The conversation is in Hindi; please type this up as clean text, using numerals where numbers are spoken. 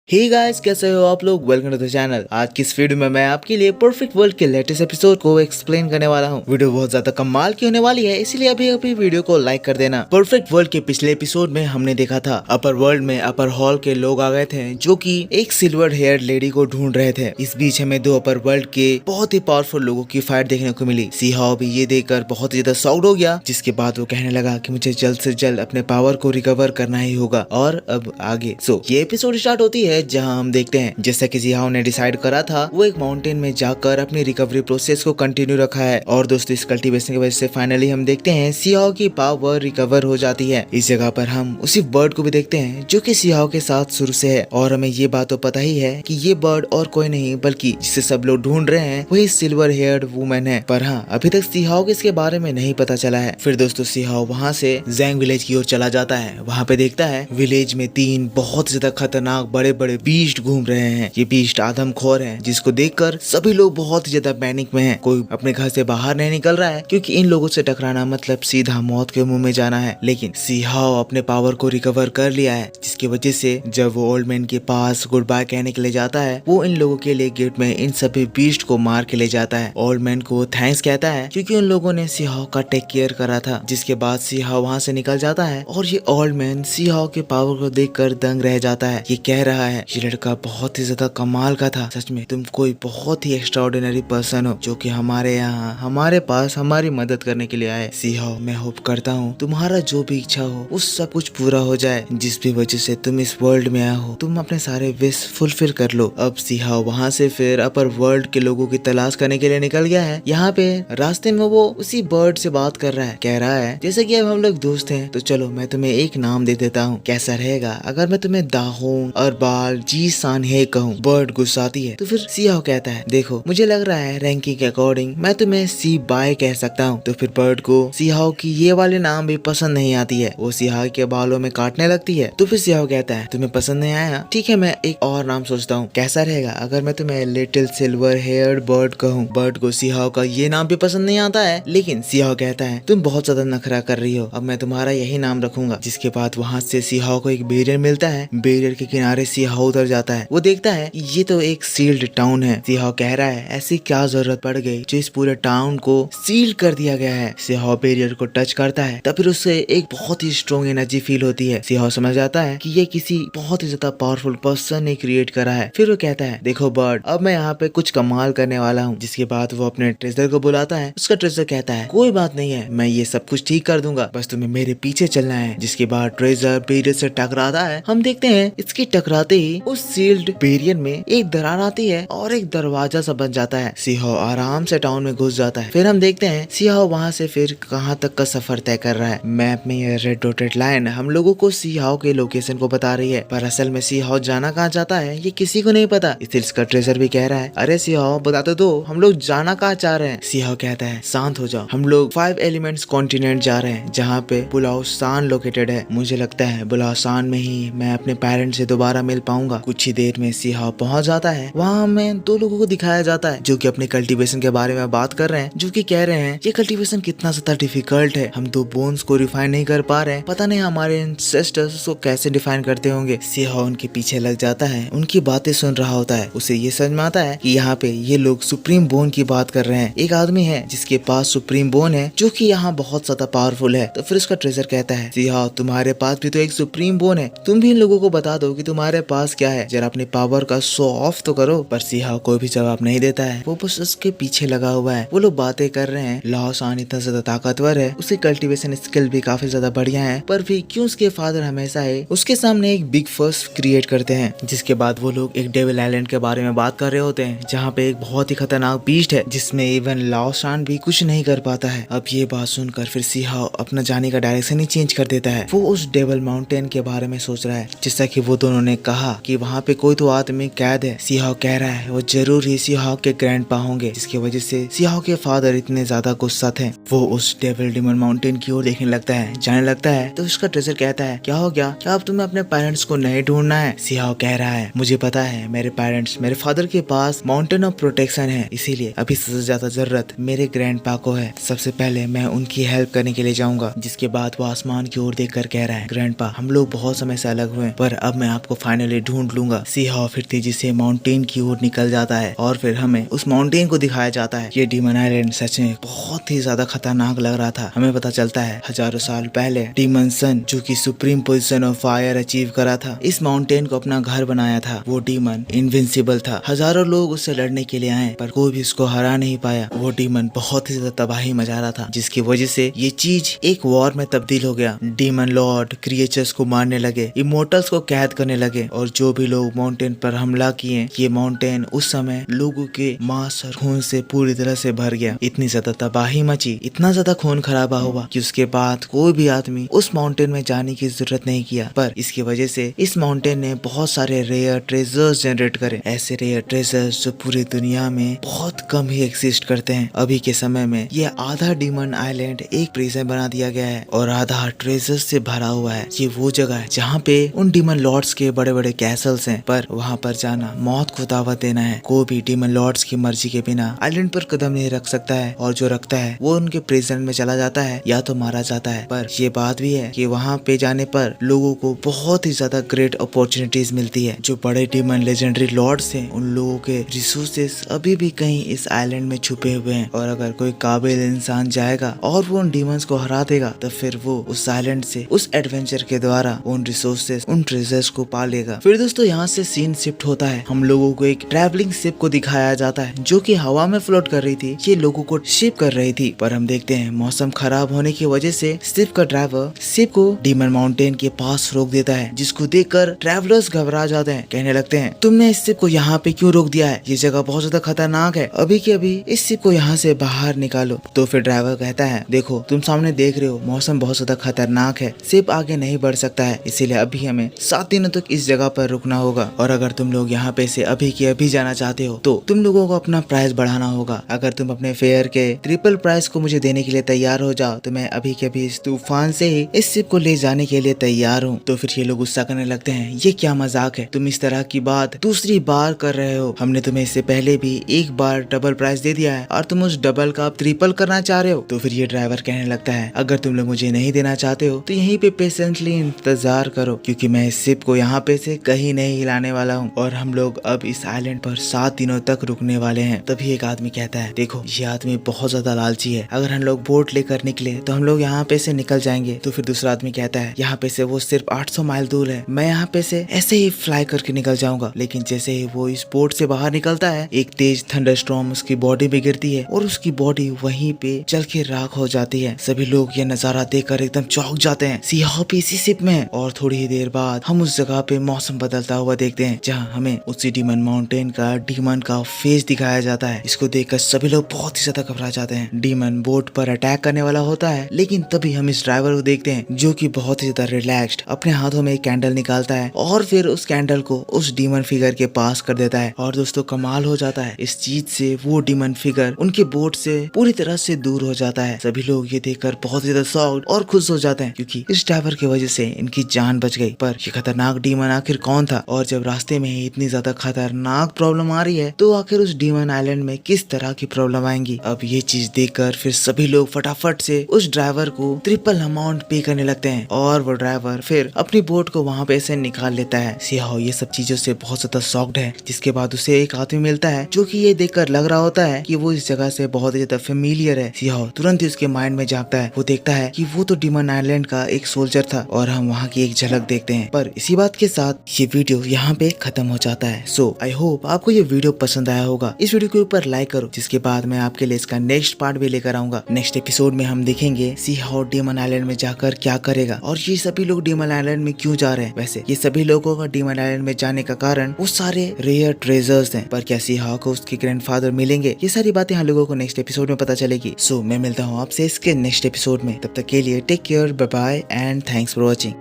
हे गाइस, कैसे हो आप लोग। Welcome to the channel. आज की इस वीडियो में मैं आपके लिए परफेक्ट वर्ल्ड के लेटेस्ट एपिसोड को एक्सप्लेन करने वाला हूँ। वीडियो बहुत ज्यादा कमाल की होने वाली है, इसलिए अभी वीडियो को लाइक कर देना। परफेक्ट वर्ल्ड के पिछले एपिसोड में हमने देखा था अपर वर्ल्ड में अपर हॉल के लोग आ गए थे जो कि एक सिल्वर हेयर लेडी को ढूंढ रहे थे। इस बीच हमें दो अपर वर्ल्ड के बहुत ही पावरफुल लोगों की फाइट देखने को मिली। सी हाओ भी ये देखकर बहुत ज्यादा शॉक्ड हो गया, जिसके बाद वो कहने लगा कि मुझे जल्द से जल्द अपने पावर को रिकवर करना ही होगा और अब आगे। ये एपिसोड स्टार्ट होती है जहां हम देखते हैं जैसा कि सी हाओ ने डिसाइड करा था वो एक माउंटेन में जाकर अपनी रिकवरी प्रोसेस को कंटिन्यू रखा है। और दोस्तों, इस कल्टीवेशन की वजह से फाइनली हम देखते हैं सी हाओ की पावर रिकवर हो जाती है। इस जगह पर हम उसी बर्ड को भी देखते हैं जो कि सी हाओ के साथ शुरू से है, और हमें ये बात तो पता ही है कि ये बर्ड और कोई नहीं बल्कि जिसे सब लोग ढूंढ रहे हैं वही सिल्वर हेयर्ड वुमेन है। पर हाँ, अभी तक सी हाओ को इसके बारे में नहीं पता चला है। फिर दोस्तों, सी हाओ वहाँ से जैंग विलेज की ओर चला जाता है। वहाँ पे देखता है विलेज में तीन बहुत ज्यादा खतरनाक बड़े बड़े बीस्ट घूम रहे हैं। ये बीस्ट आदमखोर हैं, जिसको देखकर सभी लोग बहुत ही ज्यादा पैनिक में हैं। कोई अपने घर से बाहर नहीं निकल रहा है क्योंकि इन लोगों से टकराना मतलब सीधा मौत के मुंह में जाना है। लेकिन सी हाओ अपने पावर को रिकवर कर लिया है, जिसकी वजह से जब वो ओल्ड मैन के पास गुड बाय कहने के लिए जाता है, वो इन लोगों के लिए गेट में इन सभी बीस्ट को मार के ले जाता है। ओल्ड मैन को थैंक्स कहता है क्योंकि उन लोगों ने सी हाओ का टेक केयर करा था। जिसके बाद सी हाओ वहाँ से निकल जाता है और ये ओल्ड मैन सी हाओ के पावर को देखकर दंग रह जाता है। ये कह रहा है ये लड़का बहुत ही ज्यादा कमाल का था, सच में तुम कोई बहुत ही एक्स्ट्राऑर्डिनरी पर्सन हो जो कि हमारे यहाँ हमारे पास हमारी मदद करने के लिए आए। सी हाओ, मैं होप करता हूँ तुम्हारा जो भी इच्छा हो वो सब कुछ पूरा हो जाए। जिस भी वजह से तुम इस वर्ल्ड में आए हो, तुम अपने सारे विश फुलफिल कर लो। अब सी हाओ वहाँ से फिर अपर वर्ल्ड के लोगों की तलाश करने के लिए निकल गया है। यहाँ पे रास्ते में वो उसी बर्ड से बात कर रहा है, कह रहा है जैसे कि अब हम लोग दोस्त हैं तो चलो मैं तुम्हें एक नाम दे देता हूँ, कैसा रहेगा अगर मैं तुम्हें दाहों और बाल जी सान हे कहूँ। बर्ड गुस्साती है तो फिर सी हाओ कहता है देखो मुझे लग रहा है रैंकिंग के अकॉर्डिंग मैं तुम्हें सी बाय कह सकता हूँ। तो फिर बर्ड को सी हाओ की ये वाले नाम भी पसंद नहीं आती है, वो सी हाओ के बालों में काटने लगती है। तो फिर सी हाओ कहता है तुम्हें पसंद नहीं आया, ठीक है मैं एक और नाम सोचता हूँ, कैसा रहेगा अगर मैं तुम्हें लिटिल सिल्वर हेयर्ड बर्ड कहूँ। बर्ड को सी हाओ का ये नाम भी पसंद नहीं आता है, लेकिन सी हाओ कहता है तुम बहुत ज्यादा नखरा कर रही हो, अब मैं तुम्हारा यही नाम रखूंगा। जिसके बाद वहाँ से सी हाओ को एक बैरियर मिलता है। बैरियर के किनारे सी हाओ उतर जाता है। वो देखता है ये तो एक सील्ड टाउन है। सी हाओ कह रहा है ऐसी क्या जरूरत पड़ गई जो इस पूरे टाउन को सील कर दिया गया है। सी हाओ बैरियर को टच करता है तब फिर उससे एक बहुत ही स्ट्रॉन्ग एनर्जी फील होती है। सी हाओ समझ जाता है कि ये किसी बहुत ही ज्यादा पावरफुल पर्सन ने क्रिएट करा है। फिर वो कहता है देखो बर्ड, अब मैं यहाँ पे कुछ कमाल करने वाला हूँ। जिसके बाद वो अपने ट्रेजर को बुलाता है। उसका ट्रेजर कहता है कोई बात नहीं है, मैं ये सब कुछ ठीक कर दूंगा, बस तुम्हें मेरे पीछे चलना है। जिसके बाद ट्रेजर बैरियर से टकराता है। हम देखते हैं इसकी टकराते ही उस सील्ड बैरियर में एक दरार आती है और एक दरवाजा सा बन जाता है। सी हाओ आराम से टाउन में घुस जाता है। फिर हम देखते हैं सी हाओ वहाँ से फिर कहाँ तक का सफर तय कर रहा है। मैप में ये रेड डॉटेड लाइन हम लोगों को सी हाओ के लोकेशन को बता रही है, पर असल में सी हाओ जाना कहाँ चाहता है ये किसी को नहीं पता। इसलिए इसका ट्रेजर भी कह रहा है अरे सी हाओ बता तो दो हम लोग जाना कहाँ चाह रहे हैं। सी हाओ कहता है शांत हो जाओ, हम लोग 5 एलिमेंट्स कॉन्टिनेंट जा रहे हैं जहाँ पे बुलाओसान लोकेटेड है। मुझे लगता है बुलाओसान में ही मैं अपने पेरेंट्स से दोबारा मिल पाऊंगा। कुछ ही देर में सी हाओ पहुंच जाता है। वहाँ हमें दो लोगों को दिखाया जाता है जो कि अपने कल्टीवेशन के बारे में बात कर रहे हैं, जो कि कह रहे हैं ये कल्टीवेशन कितना ज्यादा डिफिकल्ट है, हम दो बोन्स को रिफाइन नहीं कर पा रहे हैं, पता नहीं हमारे एंसेस्टर्स उसको कैसे डिफाइन करते होंगे। सी हाओ उनके पीछे लग जाता है, उनकी बातें सुन रहा होता है। उसे ये समझ में आता है कि यहाँ पे ये लोग सुप्रीम बोन की बात कर रहे हैं। एक आदमी है जिसके पास सुप्रीम बोन है जो कि यहाँ बहुत ज्यादा पावरफुल है। तो फिर उसका ट्रेजर कहता है सी हाओ तुम्हारे पास भी तो एक सुप्रीम बोन है, तुम भी इन लोगों को बता दो कि तुम्हारे पास क्या है, जरा अपने पावर का शो ऑफ तो करो। पर सी हाओ कोई भी जवाब नहीं देता है, वो बस उसके पीछे लगा हुआ है। वो लोग बातें कर रहे हैं। लाओसान इतना ज्यादा ताकतवर है, उसकी कल्टीवेशन स्किल भी काफी ज्यादा बढ़िया है, पर भी क्यों उसके फादर हमेशा है उसके सामने एक बिग फर्स क्रिएट करते हैं। जिसके बाद वो लोग एक डेविल आइलैंड के बारे में बात कर रहे होते हैं जहाँ पे एक बहुत ही खतरनाक बीस्ट है जिसमें इवन लाओसान भी कुछ नहीं कर पाता है। अब ये बात सुनकर फिर सी हाओ अपना जाने का डायरेक्शन ही चेंज कर देता है। वो उस डेविल माउंटेन के बारे में सोच रहा है जैसा कि वो दोनों ने कहा कि वहाँ पे कोई तो आदमी कैद है। सी हाओ कह रहा है वो जरूर ही सी हाओ के ग्रैंडपा होंगे, जिसकी वजह से सी हाओ के फादर इतने ज्यादा गुस्सा थे। वो उस डेविल डिमन माउंटेन की ओर देखने लगता है, जाने लगता है। तो उसका ट्रेजर कहता है क्या हो गया, क्या अब तुम्हें अपने पेरेंट्स को नहीं ढूंढना है। सी हाओ कह रहा है मुझे पता है मेरे पेरेंट्स मेरे फादर के पास माउंटेन ऑफ प्रोटेक्शन है, इसीलिए अभी सबसे ज्यादा जरूरत मेरे ग्रैंडपा को है, सबसे पहले मैं उनकी हेल्प करने के लिए जाऊंगा। जिसके बाद वो आसमान की ओर देख कर कह रहा है ग्रैंडपा हम लोग बहुत समय से अलग हुए, पर अब मैं आपको फाइनली तुझे ढूंढ लूंगा। सीहाओ फिर तेजी से माउंटेन की ओर निकल जाता है और फिर हमें उस माउंटेन को दिखाया जाता है। ये डीमन आइलैंड सच में बहुत ही ज्यादा खतरनाक लग रहा था। हमें पता चलता है हजारों साल पहले डीमन सन जो कि supreme position of fire achieve करा था, इस माउंटेन को अपना घर बनाया था। वो डीमन इनविंसिबल था। हजारों लोग उससे लड़ने के लिए आए पर कोई भी उसको हरा नहीं पाया। वो डीमन बहुत ही ज्यादा तबाही मचा रहा था जिसकी वजह से ये चीज एक वॉर में तब्दील हो गया। डीमन लॉर्ड क्रिएचर्स को मारने लगे, इमोर्टल्स को कैद करने लगे और जो भी लोग माउंटेन पर हमला किए, ये माउंटेन उस समय लोगों के मांस और खून से पूरी तरह से भर गया। इतनी ज्यादा तबाही मची, इतना ज्यादा खून खराबा हुआ कि उसके बाद कोई भी आदमी उस माउंटेन में जाने की जरूरत नहीं किया। पर इसकी वजह से इस माउंटेन ने बहुत सारे रेयर ट्रेजर्स जनरेट करे, ऐसे रेयर ट्रेजर्स जो पूरी दुनिया में बहुत कम ही एग्जिस्ट करते हैं। अभी के समय में ये आधा डीमन आइलैंड एक प्रिजन बना दिया गया है और आधा ट्रेजर्स से भरा हुआ है। ये वो जगह है जहाँ पे उन डीमन लॉर्ड्स के बड़े बड़े कैसल्स हैं, पर वहाँ पर जाना मौत को दावत देना है। कोई भी डीमन लॉर्ड्स की मर्जी के बिना आइलैंड पर कदम नहीं रख सकता है और जो रखता है वो उनके प्रिजन में चला जाता है या तो मारा जाता है। पर ये बात भी है कि वहाँ पे जाने पर लोगों को बहुत ही ज्यादा ग्रेट अपॉर्चुनिटीज मिलती है। जो बड़े डीमन लेजेंडरी लॉर्ड्स हैं उन लोगों के रिसोर्सेस अभी भी कहीं इस आइलैंड में छुपे हुए हैं और अगर कोई काबिल इंसान जाएगा और वो उन डीमंस को हरा देगा तो फिर वो उस आइलैंड से उस एडवेंचर के द्वारा उन रिसोर्सेस उन ट्रेजर्स को पा लेगा। फिर दोस्तों यहाँ से सीन शिफ्ट होता है। हम लोगों को एक ट्रैवलिंग शिप को दिखाया जाता है जो कि हवा में फ्लोट कर रही थी। ये लोगों को शिप कर रही थी पर हम देखते हैं मौसम खराब होने की वजह से शिप का ड्राइवर शिप को डीमन माउंटेन के पास रोक देता है, जिसको देखकर ट्रैवलर्स घबरा जाते हैं। कहने लगते हैं तुमने इस शिप को यहाँ पे क्यों रोक दिया है, ये जगह बहुत ज्यादा खतरनाक है, अभी के अभी इस शिप को यहाँ से बाहर निकालो। तो फिर ड्राइवर कहता है देखो तुम सामने देख रहे हो मौसम बहुत ज्यादा खतरनाक है, शिप आगे नहीं बढ़ सकता है, इसीलिए अभी हमें 7 दिनों तक इस जगह पर रुकना होगा और अगर तुम लोग यहाँ पे से अभी के अभी जाना चाहते हो तो तुम लोगों को अपना प्राइस बढ़ाना होगा। अगर तुम अपने फेयर के ट्रिपल प्राइस को मुझे देने के लिए तैयार हो जाओ तो मैं अभी के अभी इस तूफान से ही इस शिप को ले जाने के लिए तैयार हूँ। तो फिर ये लोग गुस्सा करने लगते हैं, ये क्या मजाक है, तुम इस तरह की बात दूसरी बार कर रहे हो, हमने तुम्हें इससे पहले भी एक बार डबल प्राइस दे दिया है और तुम उस डबल का ट्रिपल करना चाह रहे हो। तो फिर ये ड्राइवर कहने लगता है अगर तुम लोग मुझे नहीं देना चाहते हो तो यहीं पे पेशेंटली इंतजार करो क्योंकि मैं इस शिप को यहाँ पे से कहीं नहीं हिलाने वाला हूँ और हम लोग अब इस आइलैंड पर 7 दिनों तक रुकने वाले हैं। तभी एक आदमी कहता है देखो ये आदमी बहुत ज्यादा लालची है, अगर हम लोग बोट लेकर निकले तो हम लोग यहाँ पे से निकल जाएंगे। तो फिर दूसरा आदमी कहता है यहाँ पे से वो सिर्फ 800 माइल दूर है, मैं यहाँ पे से ऐसे ही फ्लाई करके निकल जाऊंगा। लेकिन जैसे ही वो इस बोट से बाहर निकलता है एक तेज थंडरस्टॉर्म उसकी बॉडी में गिरती है और उसकी बॉडी वहीं पे जल के राख हो जाती है। सभी लोग ये नजारा देखकर एकदम चौंक जाते हैं, सीहाओ भी इसी शिप में है। और थोड़ी ही देर बाद हम उस जगह पे मौसम बदलता हुआ देखते हैं जहाँ हमें उसी डीमन माउंटेन का डीमन का फेस दिखाया जाता है। इसको देखकर सभी लोग बहुत ही ज्यादा घबरा जाते हैं। डीमन बोट पर अटैक करने वाला होता है लेकिन तभी हम इस ड्राइवर को देखते हैं जो कि बहुत ही ज्यादा रिलैक्स्ड अपने हाथों में एक कैंडल निकालता है और फिर उस कैंडल को उस डीमन फिगर के पास कर देता है। और दोस्तों कमाल हो जाता है, इस चीज से वो डीमन फिगर उनके बोट से पूरी तरह से दूर हो जाता है। सभी लोग ये देखकर बहुत ज्यादा शॉक्ड और खुश हो जाते हैं क्योंकि इस ड्राइवर की वजह से इनकी जान बच गई। पर ये खतरनाक डीमन आखिर कौन था और जब रास्ते में ही इतनी ज्यादा खतरनाक प्रॉब्लम आ रही है तो आखिर उस डीमन आइलैंड में किस तरह की प्रॉब्लम आएंगी। अब ये चीज देखकर फिर सभी लोग फटाफट से उस ड्राइवर को ट्रिपल अमाउंट पे करने लगते हैं और वो ड्राइवर फिर अपनी बोट को वहाँ पे से निकाल लेता है। सीहाओ ये सब चीजों से बहुत ज्यादा शॉक्ड है, जिसके बाद उसे एक आदमी मिलता है जो कि ये देखकर लग रहा होता है कि वो इस जगह से बहुत ज्यादा फेमिलियर है। सीहाओ तुरंत ही उसके माइंड में झांकता है, वो देखता है कि वो तो डीमन आइलैंड का एक सोल्जर था और हम वहाँ की एक झलक देखते हैं। पर इसी बात के साथ ये वीडियो यहाँ पे खत्म हो जाता है। सो आई होप आपको ये वीडियो पसंद आया होगा। इस वीडियो के ऊपर लाइक करो, जिसके बाद मैं आपके लिए इसका नेक्स्ट पार्ट भी लेकर आऊंगा। नेक्स्ट एपिसोड में हम देखेंगे सीहाओ डीमन आइलैंड में जाकर क्या करेगा और ये सभी लोग डीमन आइलैंड में क्यों जा रहे हैं। वैसे ये सभी लोगों का डीमन आइलैंड में जाने का कारण वो सारे रेयर ट्रेजर्स हैं, पर क्या सीहाओ को उसके ग्रैंडफादर मिलेंगे, ये सारी बातें हम लोगों को नेक्स्ट एपिसोड में पता चलेगी। सो मैं मिलता हूँ आपसे इसके नेक्स्ट एपिसोड में, तब तक के लिए take care, bye bye and thanks for watching.